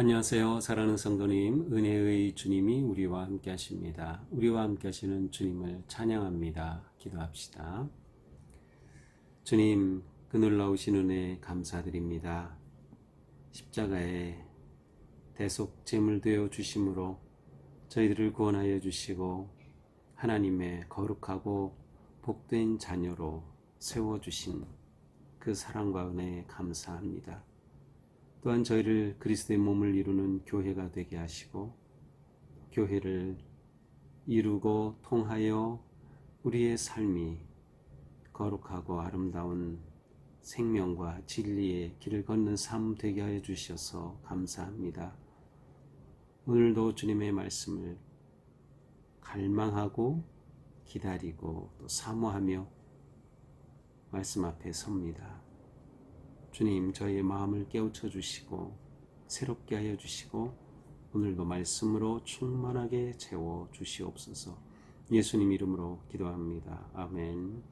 안녕하세요. 사랑하는 성도님, 은혜의 주님이 우리와 함께 하십니다. 우리와 함께 하시는 주님을 찬양합니다. 기도합시다. 주님, 그 놀라우신 은혜 감사드립니다. 십자가에 대속 제물 되어 주심으로 저희들을 구원하여 주시고 하나님의 거룩하고 복된 자녀로 세워주신 그 사랑과 은혜에 감사합니다. 또한 저희를 그리스도의 몸을 이루는 교회가 되게 하시고 교회를 이루고 통하여 우리의 삶이 거룩하고 아름다운 생명과 진리의 길을 걷는 삶 되게 하여 주셔서 감사합니다. 오늘도 주님의 말씀을 갈망하고 기다리고 또 사모하며 말씀 앞에 섭니다. 주님, 저희의 마음을 깨우쳐 주시고 새롭게 하여 주시고 오늘도 말씀으로 충만하게 채워 주시옵소서. 예수님 이름으로 기도합니다. 아멘.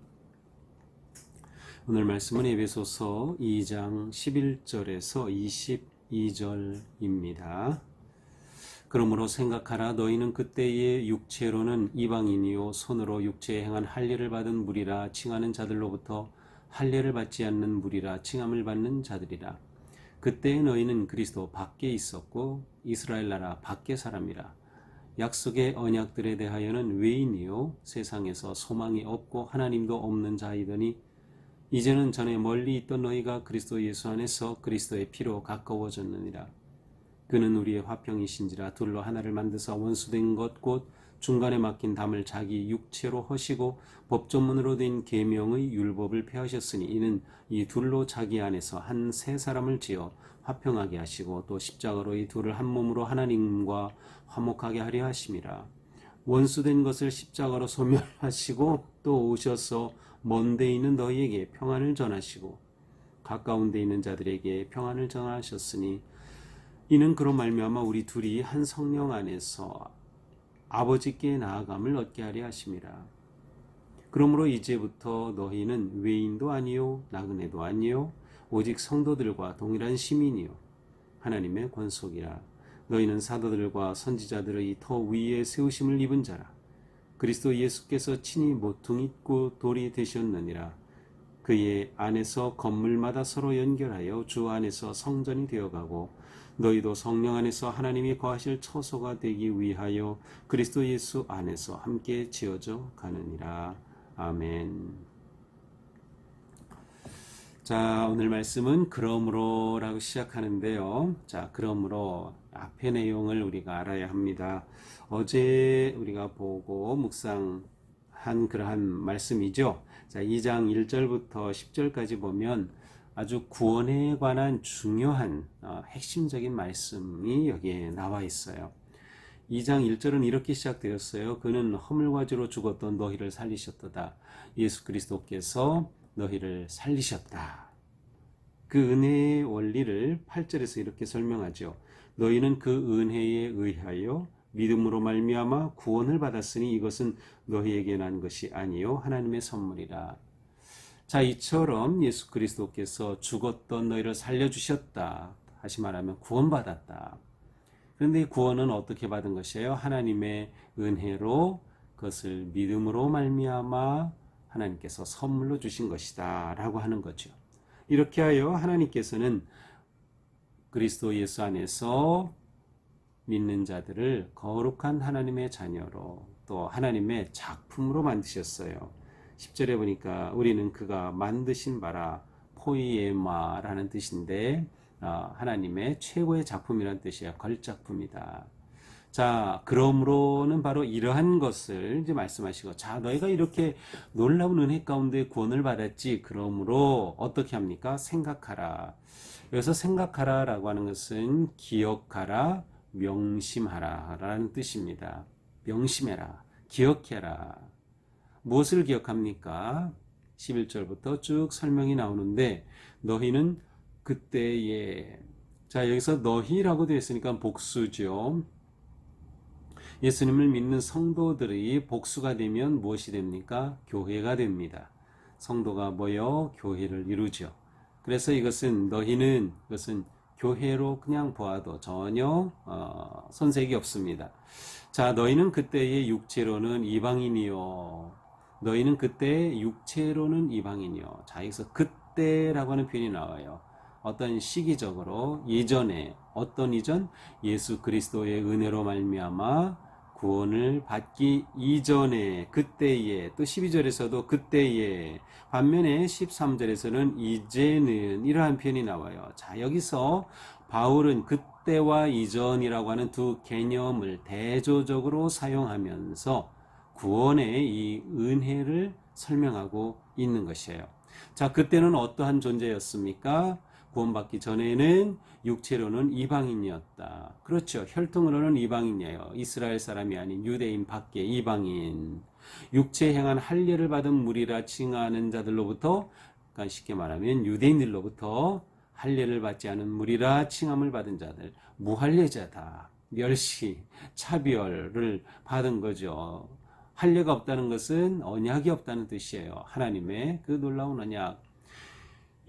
오늘 말씀은 에베소서 2장 11절에서 22절입니다. 그러므로 생각하라. 너희는 그때의 육체로는 이방인이요 손으로 육체에 행한 할례를 받은 무리라 칭하는 자들로부터 할례를 받지 않는 무리라 칭함을 받는 자들이라. 그때의 너희는 그리스도 밖에 있었고 이스라엘 나라 밖의 사람이라. 약속의 언약들에 대하여는 외인이요 세상에서 소망이 없고 하나님도 없는 자이더니 이제는 전에 멀리 있던 너희가 그리스도 예수 안에서 그리스도의 피로 가까워졌느니라. 그는 우리의 화평이신지라. 둘로 하나를 만드사 원수된 것 곧 중간에 막힌 담을 자기 육체로 허시고 법조문으로 된 계명의 율법을 폐하셨으니 이는 이 둘로 자기 안에서 한 새 사람을 지어 화평하게 하시고 또 십자가로 이 둘을 한 몸으로 하나님과 화목하게 하려 하심이라. 원수된 것을 십자가로 소멸하시고 또 오셔서 먼 데 있는 너희에게 평안을 전하시고 가까운 데 있는 자들에게 평안을 전하셨으니 이는 그로 말미암아 우리 둘이 한 성령 안에서 아버지께 나아감을 얻게 하려 하심이라. 그러므로 이제부터 너희는 외인도 아니요 나그네도 아니요 오직 성도들과 동일한 시민이요 하나님의 권속이라. 너희는 사도들과 선지자들의 터 위에 세우심을 입은 자라. 그리스도 예수께서 친히 모퉁이고 돌이 되셨느니라. 그의 안에서 건물마다 서로 연결하여 주 안에서 성전이 되어가고 너희도 성령 안에서 하나님이 거하실 처소가 되기 위하여 그리스도 예수 안에서 함께 지어져 가느니라. 아멘. 자, 오늘 말씀은 그러므로라고 시작하는데요. 자, 그러므로 앞의 내용을 우리가 알아야 합니다. 어제 우리가 보고 묵상한 그러한 말씀이죠. 자, 2장 1절부터 10절까지 보면 아주 구원에 관한 중요한 핵심적인 말씀이 여기에 나와 있어요. 2장 1절은 이렇게 시작되었어요. 그는 허물과 죄로 죽었던 너희를 살리셨도다. 예수 그리스도께서 너희를 살리셨다. 그 은혜의 원리를 8절에서 이렇게 설명하죠. 너희는 그 은혜에 의하여 믿음으로 말미암아 구원을 받았으니 이것은 너희에게 난 것이 아니요 하나님의 선물이라. 자, 이처럼 예수 그리스도께서 죽었던 너희를 살려주셨다. 다시 말하면 구원받았다. 그런데 이 구원은 어떻게 받은 것이에요? 하나님의 은혜로 그것을 믿음으로 말미암아 하나님께서 선물로 주신 것이다 라고 하는 거죠. 이렇게 하여 하나님께서는 그리스도 예수 안에서 믿는 자들을 거룩한 하나님의 자녀로 또 하나님의 작품으로 만드셨어요. 10절에 보니까 우리는 그가 만드신 바라 포이에마라는 뜻인데 하나님의 최고의 작품이라는 뜻이에요. 걸작품이다. 자, 그러므로는 바로 이러한 것을 이제 말씀하시고, 자, 너희가 이렇게 놀라운 은혜 가운데 구원을 받았지. 그러므로 어떻게 합니까? 생각하라. 여기서 생각하라 라고 하는 것은 기억하라, 명심하라 라는 뜻입니다. 명심해라, 기억해라. 무엇을 기억합니까? 11절부터 쭉 설명이 나오는데 너희는 그때에, 자, 여기서 너희라고 되어 있으니까 복수죠. 예수님을 믿는 성도들이 복수가 되면 무엇이 됩니까? 교회가 됩니다. 성도가 모여 교회를 이루죠. 그래서 이것은 너희는, 이것은 교회로 그냥 보아도 전혀 손색이 없습니다. 자, 너희는 그때의 육체로는 이방인이요. 너희는 그때 육체로는 이방인이요. 자, 여기서 그때라고 하는 표현이 나와요. 어떤 시기적으로 예전에 어떤 이전 예수 그리스도의 은혜로 말미암아 구원을 받기 이전에 그때에 또 12절에서도 그때에 반면에 13절에서는 이제는 이러한 표현이 나와요. 자, 여기서 바울은 그때와 이전이라고 하는 두 개념을 대조적으로 사용하면서 구원의 이 은혜를 설명하고 있는 것이에요. 자, 그때는 어떠한 존재였습니까? 구원받기 전에는 육체로는 이방인이었다. 그렇죠. 혈통으로는 이방인이에요. 이스라엘 사람이 아닌 유대인 밖에 이방인. 육체 행한 할례를 받은 무리라 칭하는 자들로부터, 그러니까 쉽게 말하면 유대인들로부터 할례를 받지 않은 무리라 칭함을 받은 자들, 무할례자다. 멸시, 차별을 받은 거죠. 할례가 없다는 것은 언약이 없다는 뜻이에요. 하나님의 그 놀라운 언약.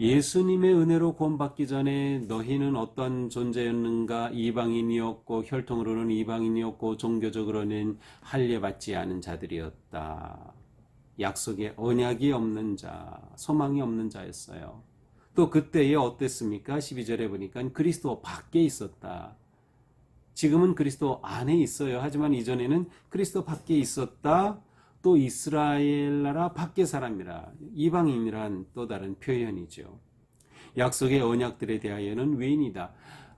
예수님의 은혜로 구원받기 전에 너희는 어떤 존재였는가? 이방인이었고 혈통으로는 이방인이었고 종교적으로는 할례받지 않은 자들이었다. 약속의 언약이 없는 자, 소망이 없는 자였어요. 또 그때에 어땠습니까? 12절에 보니까 그리스도 밖에 있었다. 지금은 그리스도 안에 있어요. 하지만 이전에는 그리스도 밖에 있었다. 또 이스라엘 나라 밖의 사람이라, 이방인이란 또 다른 표현이죠. 약속의 언약들에 대하여는 외인이다.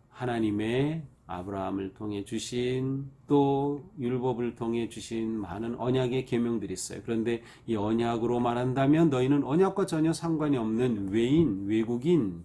하나님의 아브라함을 통해 주신 또 율법을 통해 주신 많은 언약의 계명들이 있어요. 그런데 이 언약으로 말한다면 너희는 언약과 전혀 상관이 없는 외인, 외국인이었다.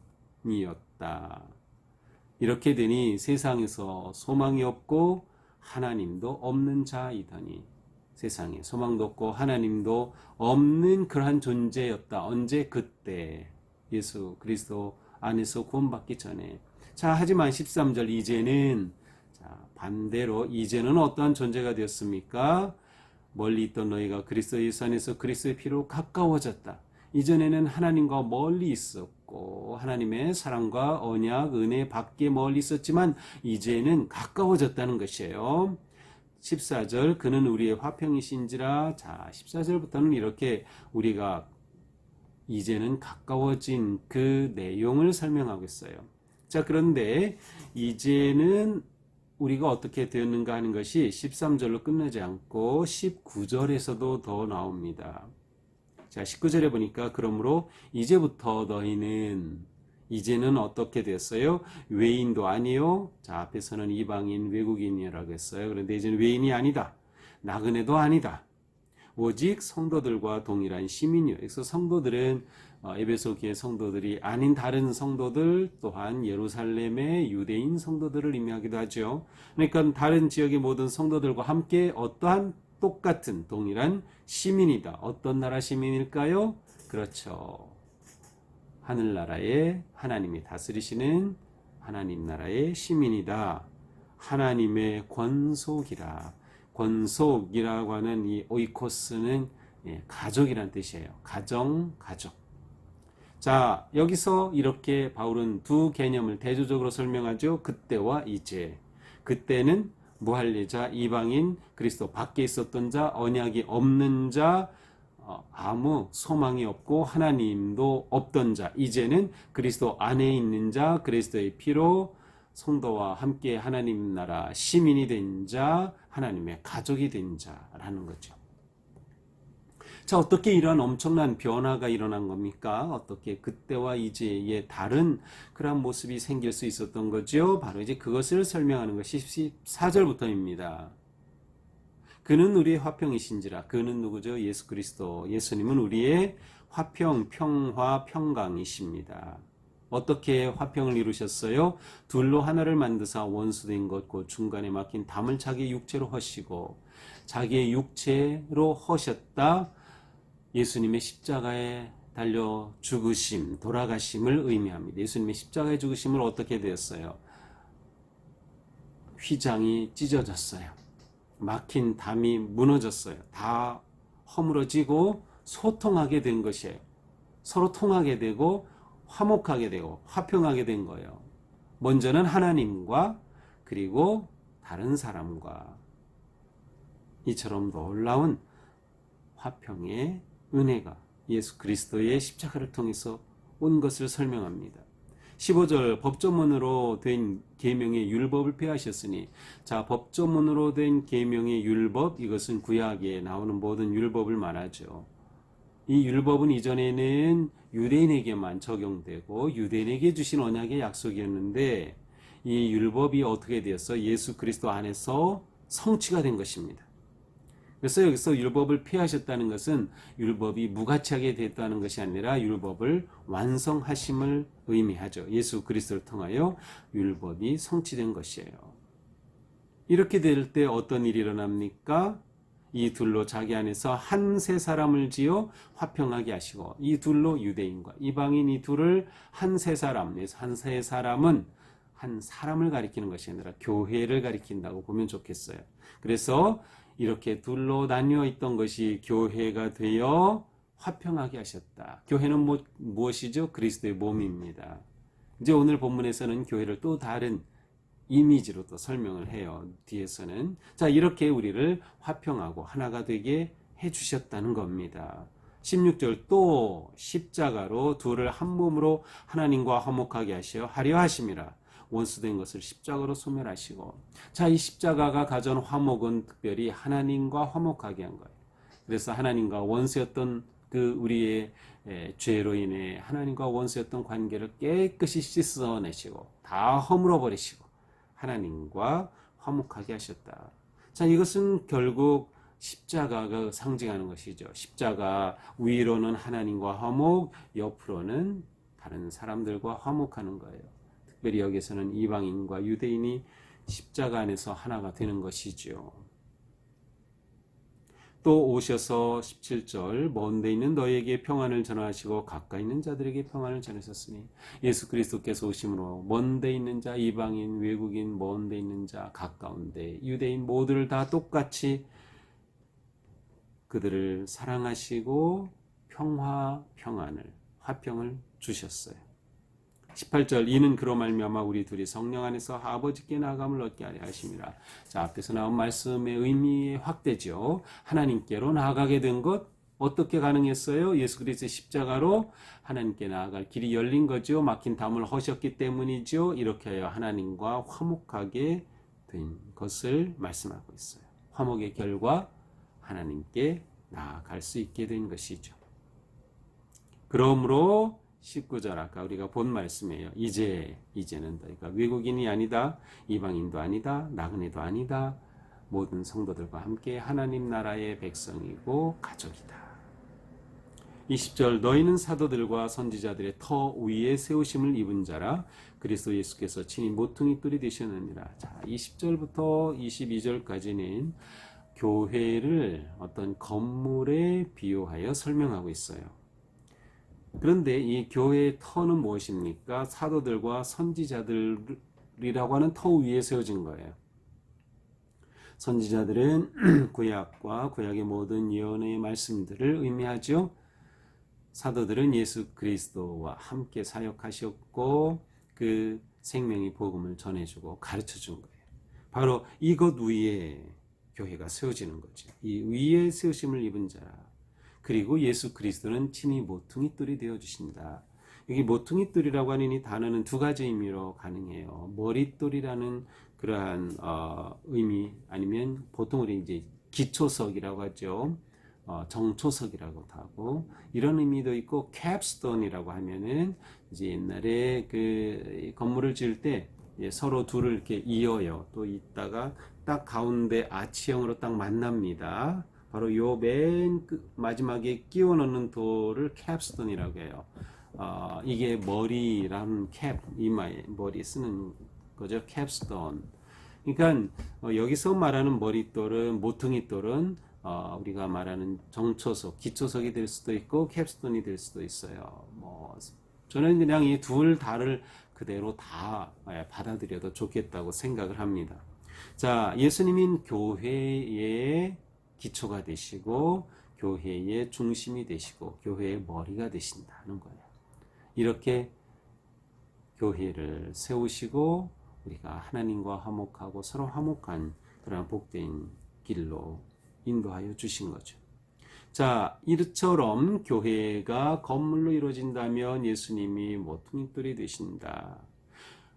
이렇게 되니 세상에서 소망이 없고 하나님도 없는 자이더니, 세상에 소망도 없고 하나님도 없는 그러한 존재였다. 언제? 그때 예수 그리스도 안에서 구원받기 전에. 자, 하지만 13절 이제는, 자, 반대로 이제는 어떠한 존재가 되었습니까? 멀리 있던 너희가 그리스도 예수 안에서 그리스도의 피로 가까워졌다. 이전에는 하나님과 멀리 있었고 하나님의 사랑과 언약, 은혜 밖에 멀리 있었지만 이제는 가까워졌다는 것이에요. 14절 그는 우리의 화평이신지라. 자, 14절부터는 이렇게 우리가 이제는 가까워진 그 내용을 설명하고 있어요. 자, 그런데 이제는 우리가 어떻게 되었는가 하는 것이 13절로 끝나지 않고 19절에서도 더 나옵니다. 자, 19절에 보니까 그러므로 이제부터 너희는, 이제는 어떻게 됐어요? 외인도 아니요. 자, 앞에서는 이방인, 외국인이라고 했어요. 그런데 이제는 외인이 아니다. 나그네도 아니다. 오직 성도들과 동일한 시민이요. 그래서 성도들은 에베소 교회 성도들이 아닌 다른 성도들, 또한 예루살렘의 유대인 성도들을 의미하기도 하죠. 그러니까 다른 지역의 모든 성도들과 함께 어떠한 똑같은 동일한 시민이다. 어떤 나라 시민일까요? 그렇죠. 하늘나라에 하나님이 다스리시는 하나님 나라의 시민이다. 하나님의 권속이라. 권속이라고 하는 이 오이코스는 가족이란 뜻이에요. 가정, 가족. 자, 여기서 이렇게 바울은 두 개념을 대조적으로 설명하죠. 그때와 이제. 그때는 무할례자, 이방인, 그리스도 밖에 있었던 자, 언약이 없는 자, 아무 소망이 없고 하나님도 없던 자. 이제는 그리스도 안에 있는 자, 그리스도의 피로 성도와 함께 하나님 나라 시민이 된 자, 하나님의 가족이 된 자라는 거죠. 자, 어떻게 이러한 엄청난 변화가 일어난 겁니까? 어떻게 그때와 이제의 다른 그러한 모습이 생길 수 있었던 거죠? 바로 이제 그것을 설명하는 것이 14절부터입니다. 그는 우리의 화평이신지라. 그는 누구죠? 예수 그리스도. 예수님은 우리의 화평, 평화, 평강이십니다. 어떻게 화평을 이루셨어요? 둘로 하나를 만드사 원수된 것 곧 중간에 막힌 담을 자기의 육체로 허시고, 자기의 육체로 허셨다. 예수님의 십자가에 달려 죽으심, 돌아가심을 의미합니다. 예수님의 십자가에 죽으심을 어떻게 되었어요? 휘장이 찢어졌어요. 막힌 담이 무너졌어요. 다 허물어지고 소통하게 된 것이에요. 서로 통하게 되고 화목하게 되고 화평하게 된 거예요. 먼저는 하나님과 그리고 다른 사람과 이처럼 놀라운 화평의 은혜가 예수 그리스도의 십자가를 통해서 온 것을 설명합니다. 15절 법조문으로 된 계명의 율법을 폐하셨으니, 자, 법조문으로 된 계명의 율법, 이것은 구약에 나오는 모든 율법을 말하죠. 이 율법은 이전에는 유대인에게만 적용되고 유대인에게 주신 언약의 약속이었는데, 이 율법이 어떻게 되었어? 예수 그리스도 안에서 성취가 된 것입니다. 그래서 여기서 율법을 폐하셨다는 것은 율법이 무가치하게 됐다는 것이 아니라 율법을 완성하심을 의미하죠. 예수 그리스도를 통하여 율법이 성취된 것이에요. 이렇게 될 때 어떤 일이 일어납니까? 이 둘로 자기 안에서 한 세 사람을 지어 화평하게 하시고, 이 둘로 유대인과 이방인 이 둘을 한 세 사람, 한 세 사람은 한 사람을 가리키는 것이 아니라 교회를 가리킨다고 보면 좋겠어요. 그래서 이렇게 둘로 나뉘어 있던 것이 교회가 되어 화평하게 하셨다. 교회는 무엇이죠? 그리스도의 몸입니다. 이제 오늘 본문에서는 교회를 또 다른 이미지로 또 설명을 해요. 뒤에서는. 자, 이렇게 우리를 화평하고 하나가 되게 해주셨다는 겁니다. 16절, 또 십자가로 둘을 한 몸으로 하나님과 화목하게 하려 하심이라. 원수된 것을 십자가로 소멸하시고, 자, 이 십자가가 가져온 화목은 특별히 하나님과 화목하게 한 거예요. 그래서 하나님과 원수였던 그 우리의 죄로 인해 하나님과 원수였던 관계를 깨끗이 씻어내시고 다 허물어 버리시고 하나님과 화목하게 하셨다. 자, 이것은 결국 십자가가 상징하는 것이죠. 십자가 위로는 하나님과 화목, 옆으로는 다른 사람들과 화목하는 거예요. 특별히 여기서는 이방인과 유대인이 십자가 안에서 하나가 되는 것이죠. 또 오셔서 17절, 먼 데 있는 너희에게 평안을 전하시고 가까이 있는 자들에게 평안을 전하셨으니, 예수 그리스도께서 오심으로 먼 데 있는 자, 이방인, 외국인, 먼 데 있는 자, 가까운 데, 유대인 모두를 다 똑같이 그들을 사랑하시고 평안을, 화평을 주셨어요. 18절, 이는 그로 말미암아 우리 둘이 성령 안에서 아버지께 나아감을 얻게 하려 하심이라. 자, 앞에서 나온 말씀의 의미의 확대죠. 하나님께로 나아가게 된 것, 어떻게 가능했어요? 예수 그리스도의 십자가로 하나님께 나아갈 길이 열린 거죠. 막힌 담을 허셨기 때문이죠. 이렇게 하여 하나님과 화목하게 된 것을 말씀하고 있어요. 화목의 결과 하나님께 나아갈 수 있게 된 것이죠. 그러므로 19절, 아까 우리가 본 말씀이에요. 이제는 너희가 외국인이 아니다, 이방인도 아니다, 나그네도 아니다, 모든 성도들과 함께 하나님 나라의 백성이고 가족이다. 20절, 너희는 사도들과 선지자들의 터 위에 세우심을 입은 자라. 그리스도 예수께서 친히 모퉁이 돌이 되셨느니라. 자, 20절부터 22절까지는 교회를 어떤 건물에 비유하여 설명하고 있어요. 그런데 이 교회의 터는 무엇입니까? 사도들과 선지자들이라고 하는 터 위에 세워진 거예요. 선지자들은 구약과 구약의 모든 예언의 말씀들을 의미하죠. 사도들은 예수 그리스도와 함께 사역하셨고 그 생명의 복음을 전해주고 가르쳐준 거예요. 바로 이것 위에 교회가 세워지는 거죠. 이 위에 세우심을 입은 자라. 그리고 예수 그리스도는 친히 모퉁이 돌이 되어주신다. 여기 모퉁이 돌이라고 하는 이 단어는 두 가지 의미로 가능해요. 머릿돌이라는 그러한 의미, 아니면 보통 우리 이제 기초석이라고 하죠. 정초석이라고도 하고, 이런 의미도 있고, 캡스톤이라고 하면은 이제 옛날에 그 건물을 지을 때 서로 둘을 이렇게 이어요. 또 있다가 딱 가운데 아치형으로 딱 만납니다. 바로 요 맨 마지막에 끼워 넣는 돌을 캡스톤이라고 해요. 이게 머리라는 캡, 이마에 머리 쓰는 거죠. 캡스톤. 그러니까 여기서 말하는 머릿돌은, 모퉁이돌은 우리가 말하는 정초석, 기초석이 될 수도 있고 캡스톤이 될 수도 있어요. 저는 그냥 이 둘 다를 그대로 다 받아들여도 좋겠다고 생각을 합니다. 자, 예수님인 교회의 기초가 되시고 교회의 중심이 되시고 교회의 머리가 되신다는 거예요. 이렇게 교회를 세우시고 우리가 하나님과 화목하고 서로 화목한 그런 복된 길로 인도하여 주신 거죠. 자, 이처럼 교회가 건물로 이루어진다면 예수님이 모퉁이돌이 되신다.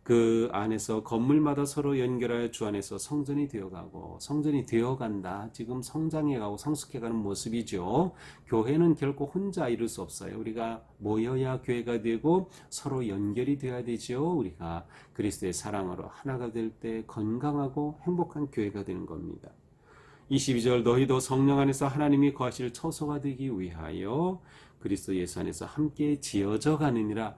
그 안에서 건물마다 서로 연결하여 주 안에서 성전이 되어가고 성전이 되어간다. 지금 성장해가고 성숙해가는 모습이죠. 교회는 결코 혼자 이룰 수 없어요. 우리가 모여야 교회가 되고 서로 연결이 되어야 되죠. 우리가 그리스도의 사랑으로 하나가 될 때 건강하고 행복한 교회가 되는 겁니다. 22절 너희도 성령 안에서 하나님이 거하실 처소가 되기 위하여 그리스도 예수 안에서 함께 지어져 가느니라.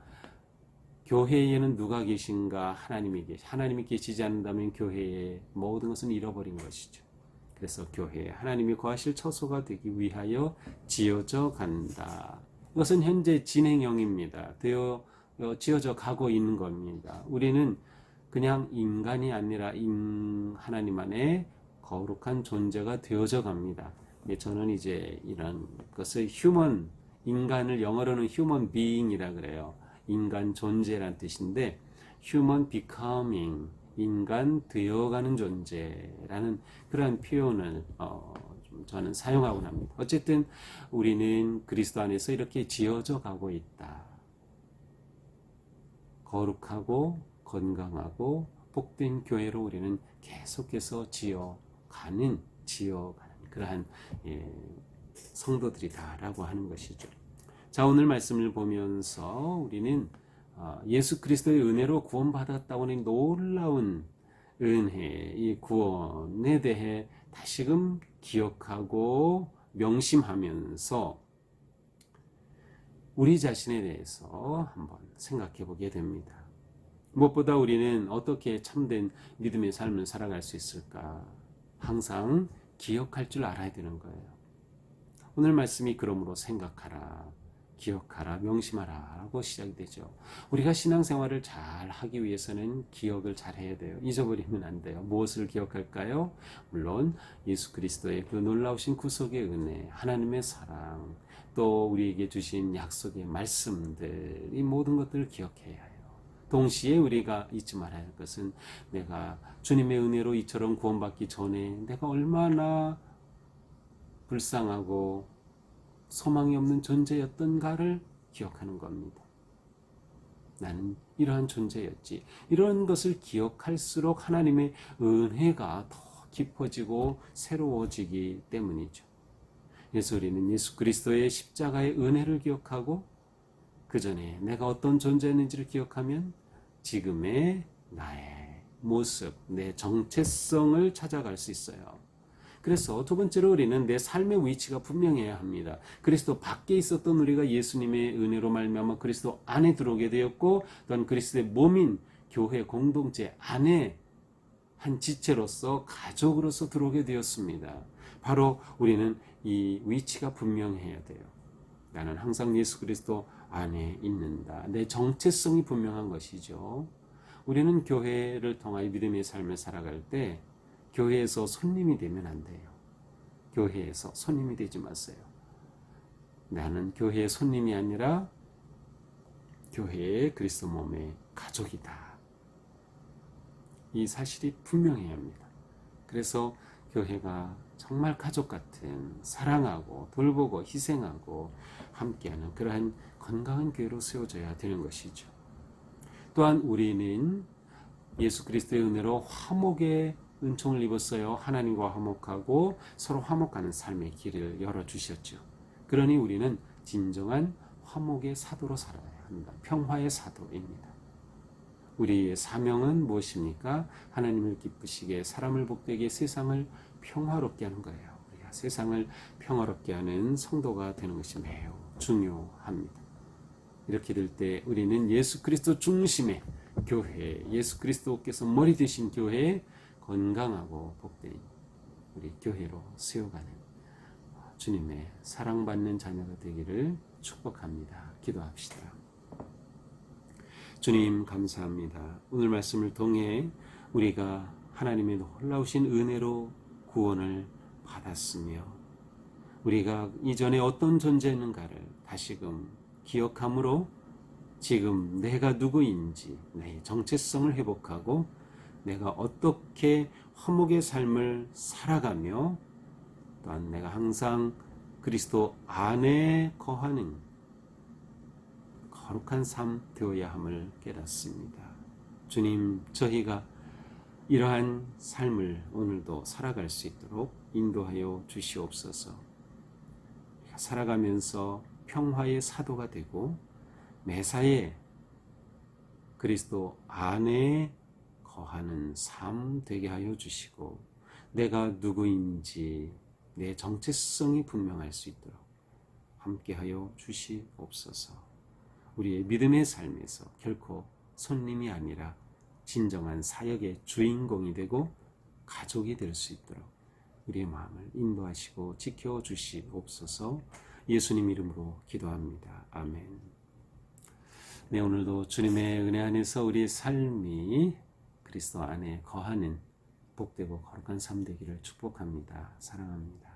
교회에는 누가 계신가? 하나님이 계시지 않는다면 교회의 모든 것은 잃어버린 것이죠. 그래서 교회에 하나님이 거하실 처소가 되기 위하여 지어져 간다. 이것은 현재 진행형입니다. 지어져 가고 있는 겁니다. 우리는 그냥 인간이 아니라 하나님 안에 거룩한 존재가 되어져 갑니다. 저는 이제 이런 것을 인간을 영어로는 human being이라 그래요. 인간 존재란 뜻인데 human becoming, 인간 되어가는 존재라는 그러한 표현을 저는 사용하곤 합니다. 어쨌든 우리는 그리스도 안에서 이렇게 지어져 가고 있다. 거룩하고 건강하고 복된 교회로 우리는 계속해서 지어가는 그러한 성도들이다라고 하는 것이죠. 자, 오늘 말씀을 보면서 우리는 예수 그리스도의 은혜로 구원받았다고 하는 놀라운 은혜, 이 구원에 대해 다시금 기억하고 명심하면서 우리 자신에 대해서 한번 생각해 보게 됩니다. 무엇보다 우리는 어떻게 참된 믿음의 삶을 살아갈 수 있을까? 항상 기억할 줄 알아야 되는 거예요. 오늘 말씀이 그러므로 생각하라, 기억하라, 명심하라 라고 시작이 되죠. 우리가 신앙생활을 잘 하기 위해서는 기억을 잘 해야 돼요. 잊어버리면 안 돼요. 무엇을 기억할까요? 물론 예수 그리스도의 그 놀라우신 구속의 은혜, 하나님의 사랑, 또 우리에게 주신 약속의 말씀들, 이 모든 것들을 기억해야 해요. 동시에 우리가 잊지 말아야 할 것은 내가 주님의 은혜로 이처럼 구원받기 전에 내가 얼마나 불쌍하고 소망이 없는 존재였던가를 기억하는 겁니다. 나는 이러한 존재였지. 이런 것을 기억할수록 하나님의 은혜가 더 깊어지고 새로워지기 때문이죠. 그래서 우리는 예수 그리스도의 십자가의 은혜를 기억하고 그 전에 내가 어떤 존재였는지를 기억하면 지금의 나의 모습, 내 정체성을 찾아갈 수 있어요. 그래서 두 번째로 우리는 내 삶의 위치가 분명해야 합니다. 그리스도 밖에 있었던 우리가 예수님의 은혜로 말미암아 그리스도 안에 들어오게 되었고, 또한 그리스도의 몸인 교회 공동체 안에 한 지체로서 가족으로서 들어오게 되었습니다. 바로 우리는 이 위치가 분명해야 돼요. 나는 항상 예수 그리스도 안에 있는다. 내 정체성이 분명한 것이죠. 우리는 교회를 통하여 믿음의 삶을 살아갈 때 교회에서 손님이 되면 안 돼요. 교회에서 손님이 되지 마세요. 나는 교회의 손님이 아니라 교회의 그리스도 몸의 가족이다. 이 사실이 분명해야 합니다. 그래서 교회가 정말 가족 같은 사랑하고 돌보고 희생하고 함께하는 그러한 건강한 교회로 세워져야 되는 것이죠. 또한 우리는 예수 그리스도의 은혜로 화목의 은총을 입었어요. 하나님과 화목하고 서로 화목하는 삶의 길을 열어주셨죠. 그러니 우리는 진정한 화목의 사도로 살아야 합니다. 평화의 사도입니다. 우리의 사명은 무엇입니까? 하나님을 기쁘시게, 사람을 복되게, 세상을 평화롭게 하는 거예요. 우리가 세상을 평화롭게 하는 성도가 되는 것이 매우 중요합니다. 이렇게 될 때 우리는 예수 그리스도 중심의 교회, 예수 그리스도께서 머리 되신 교회에 건강하고 복된 우리 교회로 세워가는 주님의 사랑받는 자녀가 되기를 축복합니다. 기도합시다. 주님 감사합니다. 오늘 말씀을 통해 우리가 하나님의 놀라우신 은혜로 구원을 받았으며 우리가 이전에 어떤 존재였는가를 다시금 기억함으로 지금 내가 누구인지 내 정체성을 회복하고 내가 어떻게 화목의 삶을 살아가며 또한 내가 항상 그리스도 안에 거하는 거룩한 삶 되어야 함을 깨닫습니다. 주님, 저희가 이러한 삶을 오늘도 살아갈 수 있도록 인도하여 주시옵소서. 살아가면서 평화의 사도가 되고 매사에 그리스도 안에 거하는 삶 되게 하여 주시고 내가 누구인지 내 정체성이 분명할 수 있도록 함께하여 주시옵소서. 우리의 믿음의 삶에서 결코 손님이 아니라 진정한 사역의 주인공이 되고 가족이 될 수 있도록 우리의 마음을 인도하시고 지켜주시옵소서. 예수님 이름으로 기도합니다. 아멘. 네, 오늘도 주님의 은혜 안에서 우리의 삶이 그리스도 안에 거하는 복되고 거룩한 삶 되기를 축복합니다. 사랑합니다.